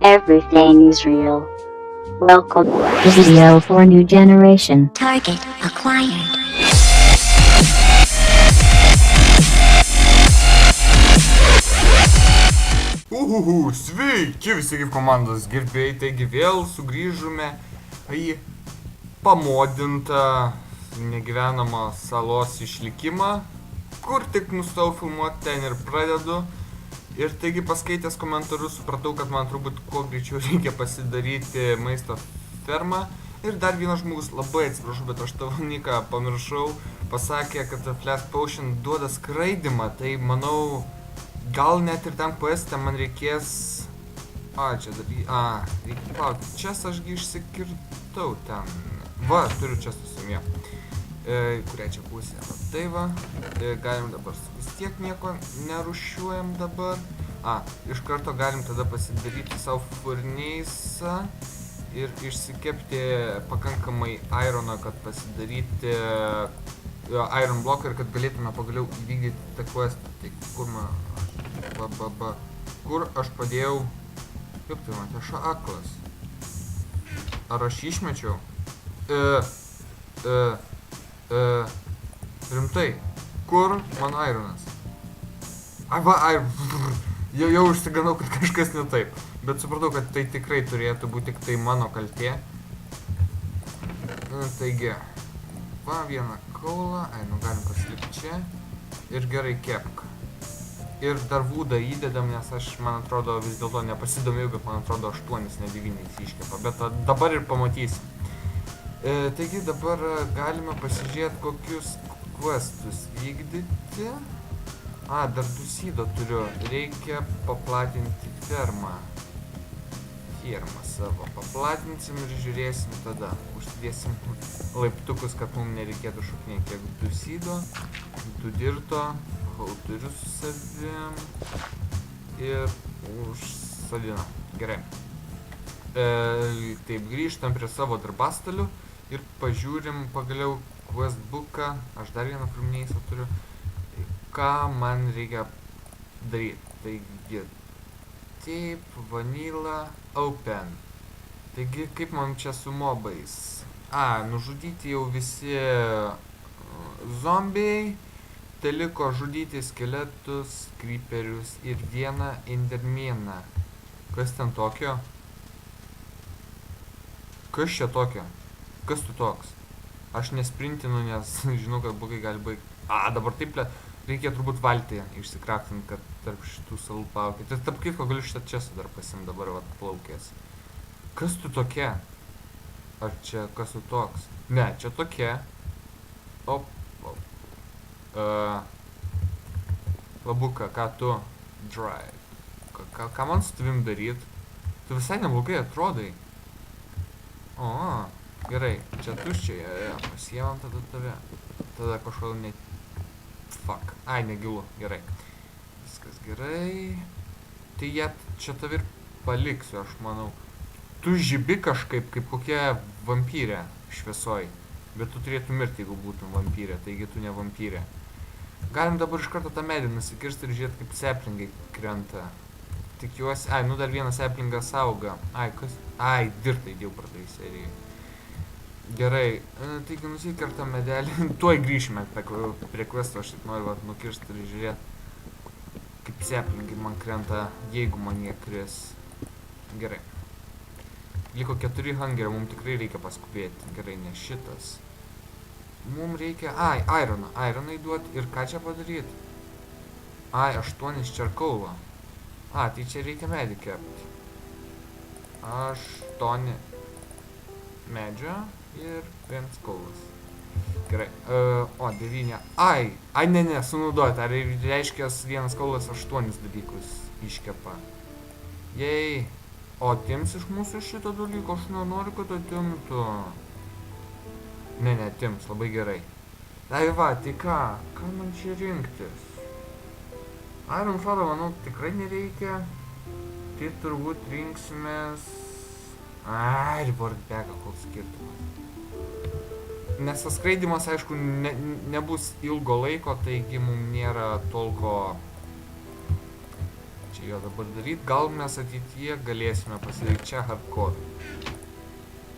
Everything's real. Welcome. Video for new generation. Target acquired. Sveiki visi kaip komandos gerbėjai, taigi vėl sugrįžome į pamodintą negyvenamą salos išlikimą, kur tik nustojau filmuoti, ten ir pradedu. Ir taigi paskaitęs komentarus supratau, kad man turbūt kuo greičiau reikia pasidaryti maisto fermą. Ir dar vienas žmogus, labai atsiprašau, bet aš tavo niką pamiršau, pasakė, kad Flash Potion duoda skraidimą, tai manau, gal net ir ten quest'e man reikės... čia dar... reikia palaukti, čia ašgi išsikirtau ten. Va, turiu čia susimė. Kurią čia pusę. Tai va, galim dabar vis tiek nieko nerušiuojam dabar. Iš karto galim tada pasidaryti savo furneisą ir išsikepti pakankamai irono, kad pasidaryti iron bloką ir kad galėtume pagaliau įvykdyti tą questą. Tai kur man... Kur aš padėjau... Kaip tai man, aš aklas. Ar aš išmečiau? Rimtai, kur mano ironas? Jau užsiganau, kad kažkas ne taip. Bet supratau, kad tai tikrai turėtų būti tik tai mano kaltė. Taigi, va, vieną kaulą, galim pasilikti čia. Ir gerai kepk. Ir dar vūdą įdedam, nes aš, man atrodo, vis dėlto nepasidomėjau, bet man atrodo 8, ne 9 iškepa. Bet dabar ir pamatysim. Taigi dabar galime pasižiūrėti, kokius questus vykdyti. Dar dusydo turiu. Reikia paplatinti fermą. Fermą savo. Paplatinsim ir žiūrėsim tada. Užsidėsim laiptukus, kad mums nereikėtų šoknėti kiek dusydo. Dudirto. Turiu su savim. Ir užsodina. Gerai. Taip, grįžtam prie savo darbastalių. Ir pažiūrim pagaliau questbooką. Aš dar vieną furneisą turiu. Ką man reikia daryti. Taigi, taip, vanilla, open. Taigi, kaip man čia su mobais? Nužudyti jau visi zombiai. Teliko žudyti skeletus, creeperius ir vieną endermeną. Kas ten tokio? Kas čia tokio? Kas tu toks? Aš nesprintinu, nes žinau, kad bugai gali baigti. Dabar taip reikia turbūt valtį išsikraftinti, kad tarp šitų salų plaukėti. Ir tarp kitko galiu šitą česą dar pasim dabar plaukės. Kas tu tokia? Ar čia kas tu toks? Ne, čia tokia. Labuka, ką tu? Drive. Ką man su tavim daryt? Tu visai neblogai atrodai. Gerai, čia tuščiai, pasiemam tada tave. Tada kažkodėl net... Fuck. Negilu, gerai. Viskas gerai. Tai jie čia tave ir paliksiu, aš manau. Tu žibi kažkaip, kaip kokia vampyrė šviesoj. Bet tu turėtum mirti, jeigu būtum vampyrė, taigi tu ne vampyrė. Galim dabar iš karto tą medį nusikirsti ir žiūrėti, kaip seplingai krenta. Tikiuosi, dar vienas seplingas auga. Kas? Dirtai jau pradai serijai. Gerai, taigi nusikerta medelį. Tuoj grįšime prie questo, aš tik noriu nukirsti ir žiūrėti, kaip seplingai man krenta, jeigu man jie kris. Gerai. Liko 4 hangerio, mums tikrai reikia paskubėti. Gerai, ne šitas. Mums reikia... ironą. Ironai duoti. Ir ką čia padaryti? 8 čerkaulo. Tai čia reikia medį kepti. 8 medžio ir 1 kaulas. Gerai. 9. Ne, sunaudoti. Ar reiškia 1 kaulas 8 dalykus iškepa. Jei. Atims iš mūsų šito dalyko, aš nenoriu, kad atimtų. Ne, atims, labai gerai. Tai ką? Ką man čia rinktis? Iron Shodą, manau, tikrai nereikia. Tai turbūt rinksimės... Workbagą, koks skirtumas. Nes tas skraidimas, aišku, nebus ilgo laiko, taigi mums nėra tolko čia jo dabar daryti. Gal mes ateityje galėsime pasidaryti čia hardcore.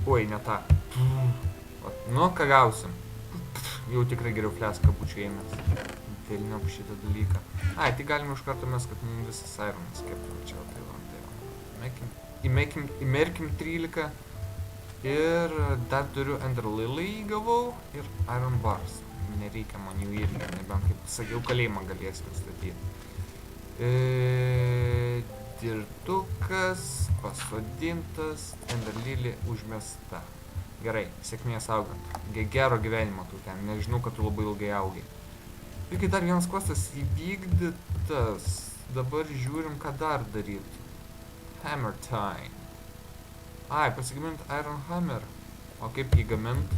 Oi, ne tą. Nu, ką gausim. Jau tikrai geriau fleską būčiau ėmęs. Vėliniau šitą dalyką. Ai, tai galime iš karto mes, kad mums visas ironas keptų. Čia, tai va. Įmerkim 13. Ir dar turiu Ender Lily gavau ir Iron Bars. Nereikia man jų irgi, nebent kaip sakiau, kalėjimą galėsime statyti. Dirtukas, pasodintas, Ender Lily užmesta. Gerai, sėkmės augant. Gero gyvenimo tu ten, nežinau, kad tu labai ilgai augai. Irgi dar vienas questas įvykdytas. Dabar žiūrim, ką dar daryti. Hammer time. Ai, pasigamint Iron Hammer. O kaip jį gamint?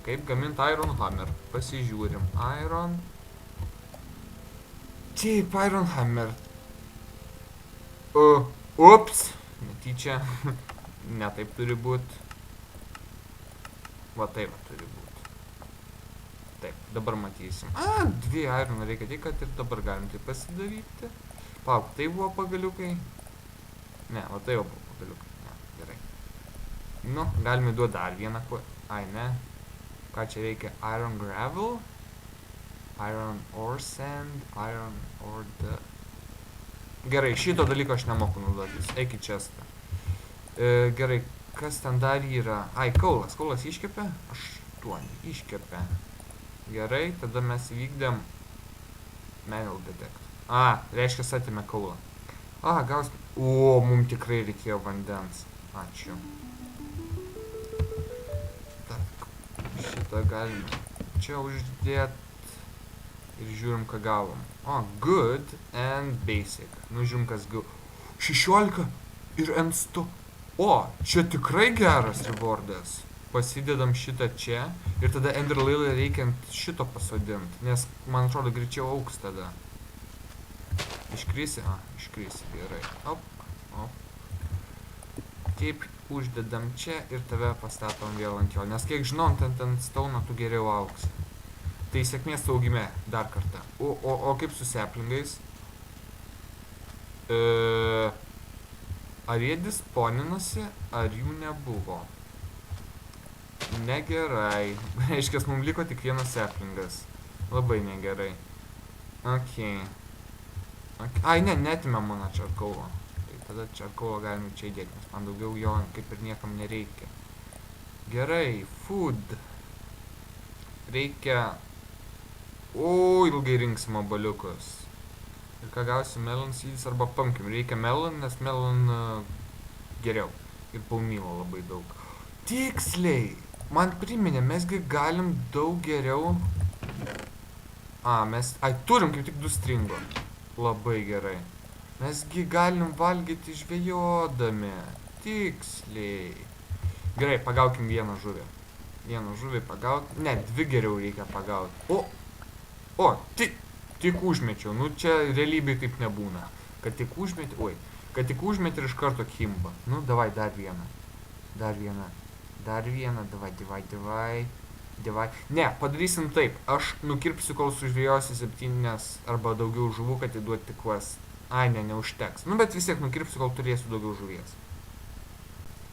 Kaip gamint Iron Hammer? Pasižiūrim. Iron. Taip, Iron Hammer. Ups. Netyčia. Ne taip turi būt. Va taip turi būt. Taip, dabar matysim. Dvi Iron reikia tik, kad ir dabar galim tai pasidaryti. Palauk, tai buvo pagaliukai? Ne, va tai jau buvo pagaliukai. Ne, gerai. Nu, galime duoti dar vieną. Ai, ne. Ką čia reikia? Iron gravel. Iron ore sand. Iron ore the... Gerai, šito dalyko aš nemoku naudotis. Eik į čestą. Gerai, kas ten dar yra? Ai, kaulas. Kaulas iškepė? 8. Iškepė. Gerai, tada mes įvykdėm manual detect. Reiškia, atėmė kaulą. Gaus... Mums tikrai reikėjo vandens. Ačiū. Tak, šitą galime čia uždėt ir žiūrim, ką gavom. Good and basic. Nu, žiūrim, kas gau. 16 ir ant sto... Čia tikrai geras rewardas. Pasidedam šitą čia ir tada Ender Lily reikia ant šito pasodinti, nes, man atrodo, greičiau auks tada. Iškrisi? Iškrisi, gerai. Op. Taip, uždedam čia ir tave pastatom vėl ant jo, nes kiek žinom, ten stauno tu geriau auks. Tai sėkmės augime, dar kartą. O kaip su seplingais? Ar jie disponinasi, ar jų nebuvo? Negerai. Reiškia, mums liko tik vienas seplingas. Labai negerai. Ai, ne, netimė mano čarkaulo. Tai tada čarkaulo galime čia įdėti, nes man daugiau jo kaip ir niekam nereikia. Gerai, food. Reikia... ilgai rinksim obaliukus. Ir ką gausim, melon seeds arba pumpkin. Reikia melon, nes melon geriau. Ir paumylo labai daug. Tiksliai! Man priminė, mesgi galim daug geriau... mes... turim kaip tik 2 stringo. Labai gerai. Mesgi galim valgyti žvejodami. Tiksliai. Gerai, pagaukim vieną žuvį. Vieną žuvį pagauti. Ne, 2 geriau reikia pagauti. Tik užmečiau. Nu, čia realybėj taip nebūna. Kad tik užmeti... Kad tik užmeti ir iš karto kimba. Nu, davai, dar vieną. Dar vieną, davai. Ne, padarysim taip. Aš nukirpsiu, kol sužvėjosi 7 arba daugiau žuvų, kad įduoti tik quest. Ne, neužteks. Nu, bet vis tiek nukirpsiu, kol turėsiu daugiau žuvies.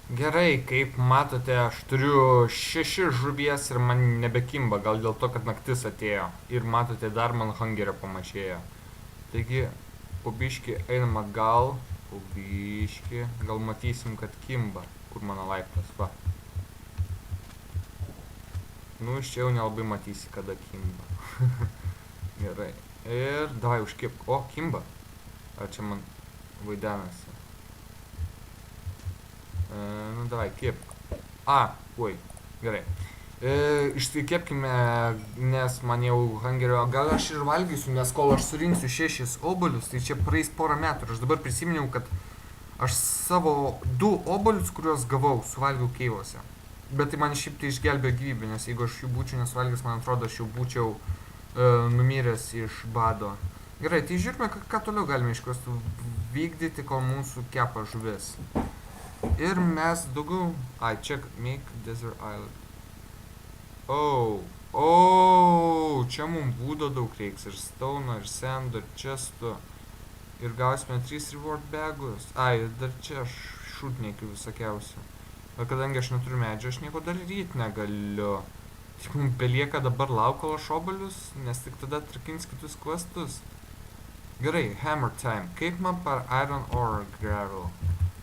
Gerai, kaip matote, aš turiu 6 žuvies ir man nebekimba. Gal dėl to, kad naktis atėjo. Ir matote, dar man hungerio pamažėjo. Taigi, po biškį einam atgal. Gal matysim, kad kimba. Kur mano laiptas, va. Nu, iš čia jau nelabai matysi, kada kimba. Gerai. Ir davai užkip. Kimba. Ar čia man vaidenasi? Nu, davai, kip. Gerai. Išsikepkime, nes man jau hungerio. Gal aš ir valgysiu, nes kol aš surinksiu 6 obolius, tai čia praeis porą metų. Ir aš dabar prisiminiau, kad aš savo 2 obolius, kuriuos gavau, suvalgiau keivose. Bet tai man šiaip tai išgelbėjo gyvybę, nes jeigu aš jų būčiau nesuvalgęs, man atrodo, aš jau būčiau numiręs iš bado. Gerai, tai žiūrime, ką toliau galime iš questų vykdyti, kol mūsų kepa žuvis. Ir mes daugiau... check, make desert island. Čia mums būdo daug reiks, ir stauno, ir sendo, ir chesto. Ir gausime 3 reward bagus. Ai, dar čia šūtniekių visokiausių. O kadangi aš neturiu medžio, aš nieko daryti negaliu. Tik mums belieka dabar lauk, kol aš obalius, nes tik tada atrakins kitus questus. Gerai, hammer time. Kaip man par iron ore gravel?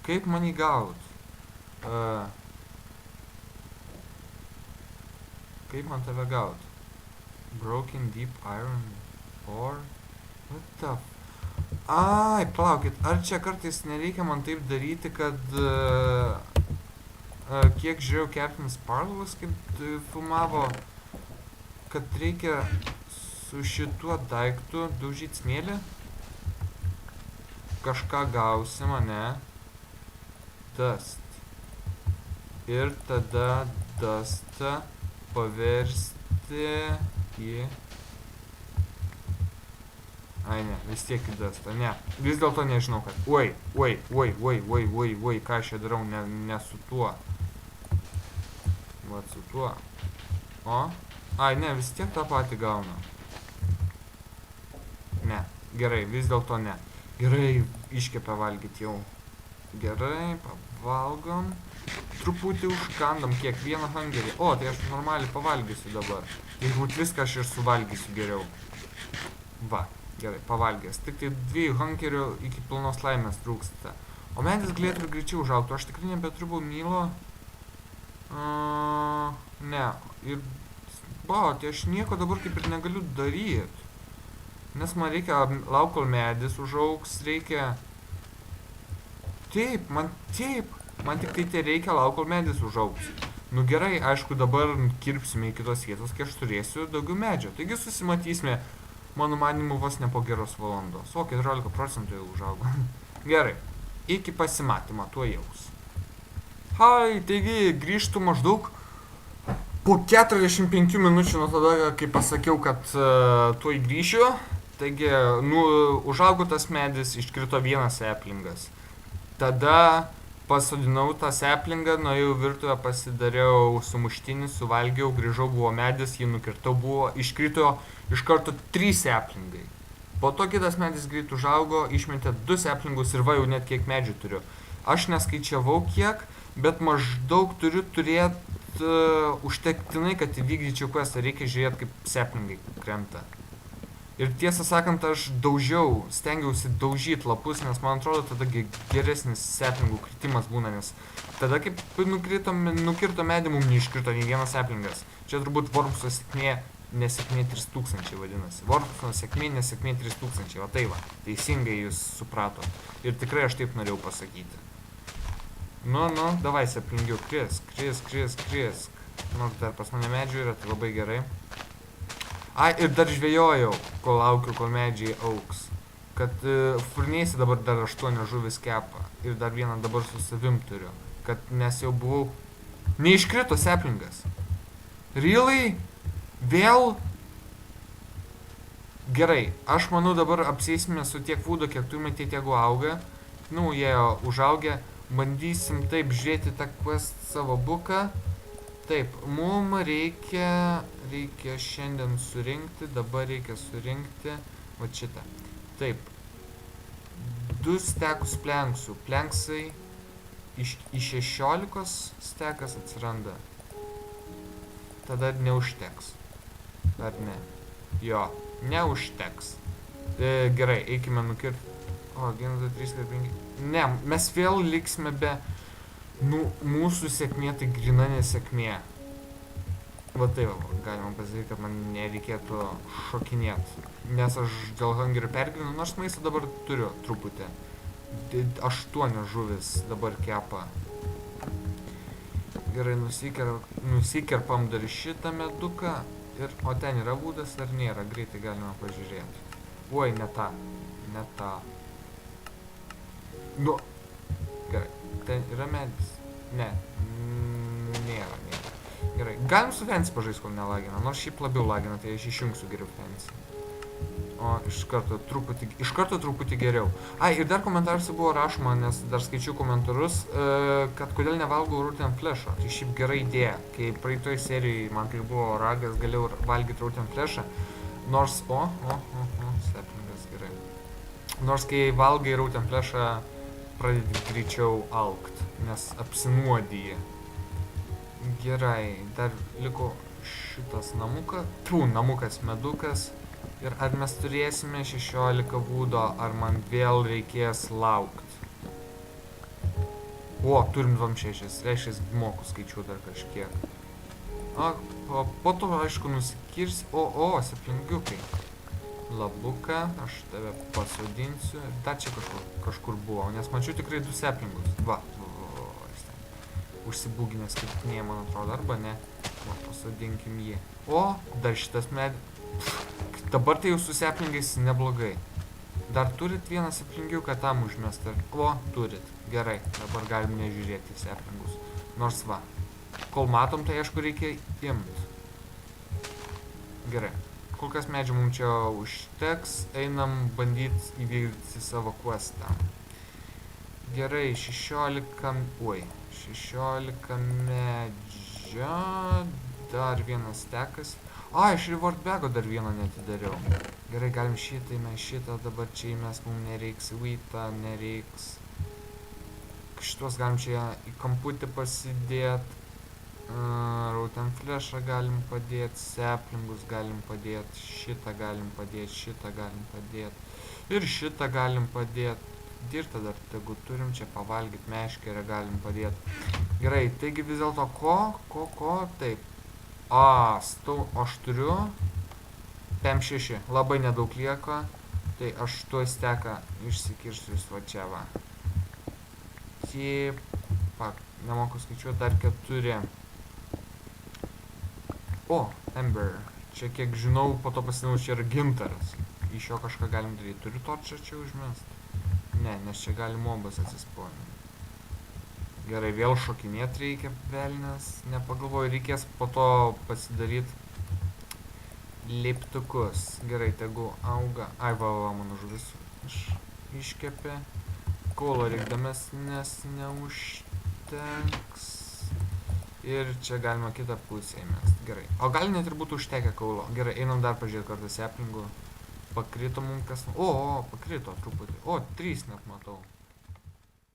Kaip man jį gaut? Kaip man tave gaut? Broken deep iron ore? What the f... Ai, palaukit, ar čia kartais nereikia man taip daryti, kad... kiek žiūrėjau Captain Sparlavas, kaip filmavo, kad reikia su šituo daiktu daužyti smėlį? Kažką gausim, ane? Dust. Ir tada dustą paversti į... Ai ne, vis tiek į dustą, ne. Vis dėlto nežinau, kad... Oi, ką aš čia darau, ne su tuo. Vat su tuo. O? Ai, ne, vis tiek tą patį gauna. Ne, gerai, vis dėlto ne. Gerai, iškepę valgyti jau. Gerai, pavalgom. Truputį užkandam kiekvieną hangerį. O, tai aš normaliai pavalgysiu dabar. Jeigu viską aš ir suvalgysiu geriau. Va, gerai, pavalgęs. Tik tai 2 hangerių iki pilnos laimės trūksta. O medis galėtų ir greičiau užaugti. Aš tikrai nebeturiu baumylo. Ne, ir... tai aš nieko dabar kaip ir negaliu daryti. Nes man reikia lauk, kol medis užaugs, reikia... Taip, man tik tai tai reikia lauk, kol medis užaugs. Nu gerai, aišku, dabar kirpsime į kitos vietos, kai aš turėsiu daugiau medžio. Taigi susimatysime, mano manimu, vos ne po geros valandos. O, 14% jau užaugo. Gerai, iki pasimatymo, tuo jaus. Hai, taigi grįžtu maždaug po 45 minučių nuo tada, kai pasakiau, kad tuoj grįšiu. Taigi, užaugo tas medis, iškrito vienas saplingas. Tada pasodinau tą saplingą, nuėjau virtuvę, pasidariau sumuštinį, suvalgiau, grįžau, buvo medis, jį nukirtau, iškrito iš karto 3 saplingai. Po to kitas medis greit užaugo, išmetė 2 saplingus ir va jau net kiek medžių turiu. Aš neskaičiavau kiek, bet maždaug turiu turėti užtektinai, kad įvykdyčiau questą, reikia žiūrėti, kaip saplingai krenta. Ir tiesą sakant, aš stengiausi daužyti lapus, nes man atrodo, tada geresnis saplingų kritimas būna, nes tada kaip nukirto medį, mums neiškrito nei vienas saplingas. Čia turbūt Wormso nesėkmė 3000 vadinasi. Wormso nesėkmė 3000, va tai va, teisingai jūs suprato. Ir tikrai aš taip norėjau pasakyti. Nu, davai saplingiau, krisk. Nors dar pas mane medžių yra, tai labai gerai. Ai, ir dar žvejojau, kol laukiu, kol medžiai augs. Kad furneisi dabar dar 8 žuvis kepa. Ir dar vieną dabar su savim turiu. Nes jau buvau... Neiškrito saplingas. Really? Vėl? Gerai, aš manau dabar apsėsime su tiek foodo, kiek turime tiek auga. Jie užaugę. Bandysim taip žiūrėti tą quest savo buką. Taip, mums reikia šiandien surinkti, dabar reikia surinkti, va šitą. Taip, 2 stekus planksų. Planksai iš 16 stekas atsiranda. Tada neužteks. Ar ne? Jo, neužteks. Gerai, eikime nukirti. O, 1, 2, 3, 4, 5. Ne, mes vėl liksime be... mūsų sėkmė tai grina nesėkmė. Va tai va, galima pasakyti, kad man nereikėtų šokinėti. Nes aš dėl hangerių pergyvenu, nors maistą dabar turiu truputį. 8 žuvis dabar kepa. Gerai, nusikerpam dar šitą meduką. O ten yra būdas ar nėra, greitai galima pažiūrėti. Oi, ne tą. Gerai, ten yra medis. Ne, nėra. Gerai, galim su Fancy pažaisti, kol nelagina. Nors šiaip labiau lagina, tai aš išjungsiu geriau Fancy. O, iš karto truputį geriau. Ai, ir dar komentaruose buvo rašoma, nes dar skaičiau komentarus, kad kodėl nevalgau Rotten Flesh'o. Tai šiaip gera idėja. Kai praeitoj serijai man kai buvo ragas, galėjau valgyti Rotten Flesh'ą. Nors, saplingas, gerai. Nors kai valgai rauten flešą, pradedi greičiau alkt, nes apsinuodyji. Gerai, dar liko šitas namukas, medukas. Ir ar mes turėsime 16 būdo, ar man vėl reikės laukt. O, turim 26, reiškia, moku skaičiuoti dar kažkiek. O po to, aišku, nusikirs. O, seplingiukai. Labuką, aš tave pasodinsiu. Ir dar čia kažkur buvo, nes mačiau tikrai 2 seplingus. Va, užsibūginės skirtinėje, man atrodo, arba ne. O, pasodinkim jį. O, dar šitas Dabar tai jau su seplingais neblogai. Dar turit vieną seplingiuką tam užmestą. O, turit. Gerai, dabar galim nežiūrėti seplingus. Nors va. Kol matom, tai aišku reikia imt. Gerai. Kol kas medžių mums čia užteks. Einam bandyti įvykdyti savo questą. Gerai, 16 medžio. Dar vienas stekas. Iš reward bago dar vieną netidariau. Gerai, galim šitą dabar čia įmes, mums nereiks vytą, nereiks. Šitos galim čia į kamputį pasidėt. Rauten flešą galim padėt, seplingus galim padėt, šitą galim padėt, šitą galim padėt. Ir šitą galim padėt. Dirtą dar tegu turim čia pavalgyt, meškerę galim padėt. Gerai, taigi vis dėlto ko, taip. Aš turiu PM6, labai nedaug lieka, tai aš tuoj steką išsikirsiu va čia va. Nemoku skaičiuoti, dar 4. Ember, čia kiek žinau, po to pasinau, čia yra gintaras. Iš jo kažką galim daryti, turiu torčą čia užmest? Ne, nes čia gali mobas atsispausdinti. Gerai, vėl šokinėti reikia, velnės, nepagalvoju, reikės po to pasidaryti liptukus. Gerai, tegu auga. Mano žuvis iškepė. Kaulo reikdamas, nes neužteks. Ir čia galima kitą pusę įmest. Gerai, o gali net ir būtų užtekę kaulo. Gerai, einam dar pažiūrėti kartą seplingų. Pakrito mums kas... Pakrito truputį. 3 net matau.